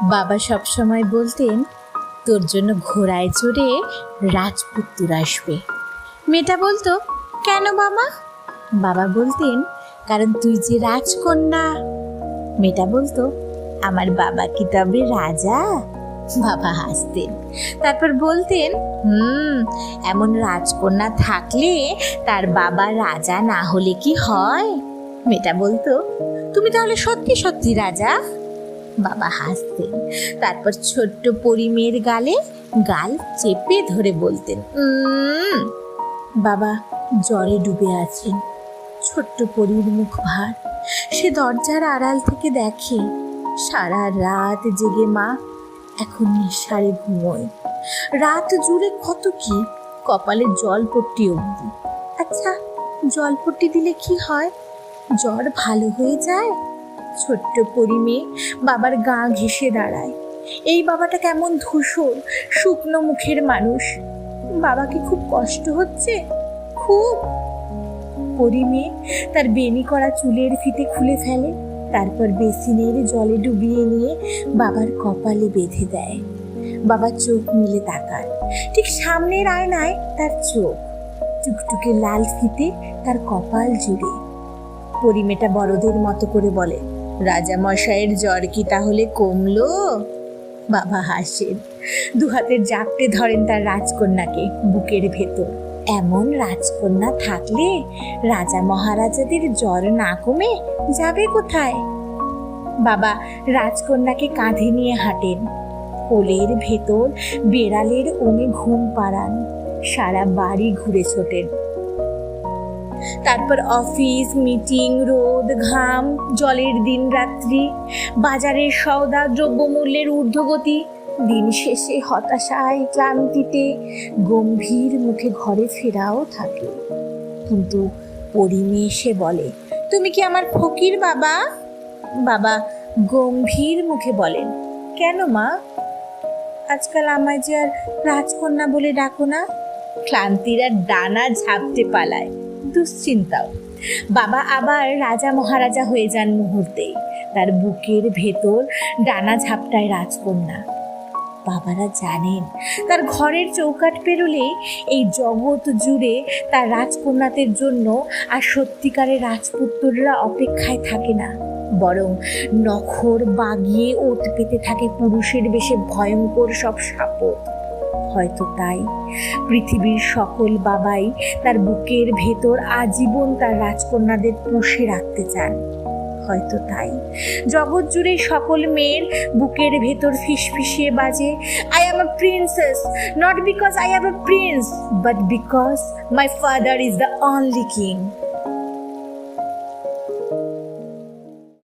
বাবা সবসময় বলতেন, তোর জন্য ঘোড়ায় চড়ে রাজপুত্র আসবে। মেয়েটা বলতো, কেন বাবা? বাবা বলতেন, কারণ তুই যে রাজকন্যা। মেয়েটা বলতো, আমার বাবা কি তবে রাজা? বাবা হাসতেন, তারপর বলতেন, এমন রাজকন্যা থাকলে তার বাবা রাজা না হলে কি হয়? মেয়েটা বলতো, তুমি তাহলে সত্যি সত্যি রাজা? বাবা হাসতেন, তারপর ছোট্ট পরী মেয়ের গালে গাল চেপে ধরে বলতেন, বাবা জ্বরে ডুবে আছেন। ছোট্ট পরীর মুখ ভার। সে দরজার আড়াল থেকে দেখে সারা রাত জেগে মা এখন নিঃসারে ঘুমোয়। রাত জুড়ে কত কি, কপালে জলপট্টি অবধি। আচ্ছা, জলপট্টি দিলে কি হয়? জ্বর ভালো হয়ে যায়? ছোট্ট পরী মেয়ে বাবার গা ঘেঁষে দাঁড়ায়। এই বাবাটা কেমন ধূসর শুকনো মুখের মানুষ। বাবাকে খুব কষ্ট হচ্ছে, খুব। পরী মেয়ে তার বেনি করা চুলের ফিতে খুলে ফেলে, তারপর বেসিনের জলে ডুবিয়ে নিয়ে বাবার কপালে বেঁধে দেয়। বাবা চোখ মিলে তাকায়, ঠিক সামনের আয়নায় তার চোখ, টুকটুকে লাল ফিতে তার কপাল জুড়ে। পরী মেয়েটা বড়দের মতো করে বলে, রাজা মশাইয়ের জ্বর কি তাহলে কমলো? বাবা হাসেন, দু হাতের জাপটে ধরেন তার রাজকন্যাকে বুকের ভেতর। এমন রাজকন্যা থাকলে রাজা মহারাজাদের জ্বর না কমে যাবে কোথায়? বাবা রাজকন্যাকে কাঁধে নিয়ে হাঁটেন, কোলের ভেতর বেড়ালের ওমে ঘুম পাড়ান, সারা বাড়ি ঘুরে ছোটেন। তারপর অফিস, মিটিং, রোদ, ঘাম, জলের দিন রাত্রি, বাজারের সওদা, দ্রব্যমূল্যের ঊর্ধ্বগতি। দিন শেষে হতাশায় ক্লান্তিতে গম্ভীর মুখে ঘরে ফেরাও থাকে। কিন্তু পরী মেয়ে এসে বলে, তুমি কি আমার ফকির বাবা? বাবা গম্ভীর মুখে বলেন, কেন মা? আজকাল আমায় যে আর রাজকন্যা বলে ডাকো না। ক্লান্তিরা ডানা ঝাপটে পালায়, দুশ্চিন্তাও। বাবা আবার রাজা মহারাজা হয়ে যান মুহূর্তেই। তার বুকের ভেতর ডানা ঝাপটায় রাজকন্যা। বাবারা জানেন, তার ঘরের চৌকাঠ পেরোলে এই জগৎ জুড়ে তার রাজকন্যাদের জন্য আর সত্যিকারের রাজপুত্ররা অপেক্ষায় থাকে না, বরং নখর বাগিয়ে ওত পেতে থাকে পুরুষের বেশে ভয়ঙ্কর সব শাপথ। হয়তো তাই পৃথিবীর সকল বাবাই তার বুকের ভেতর আজীবন তার রাজকন্যাদের পুষে রাখতে চান। হয়তো তাই জগৎ জুড়ে সকল মেয়ের বুকের ভেতর ফিসফিসিয়ে বাজে, I am a princess, not because I have a Prince, but because my father is the only king.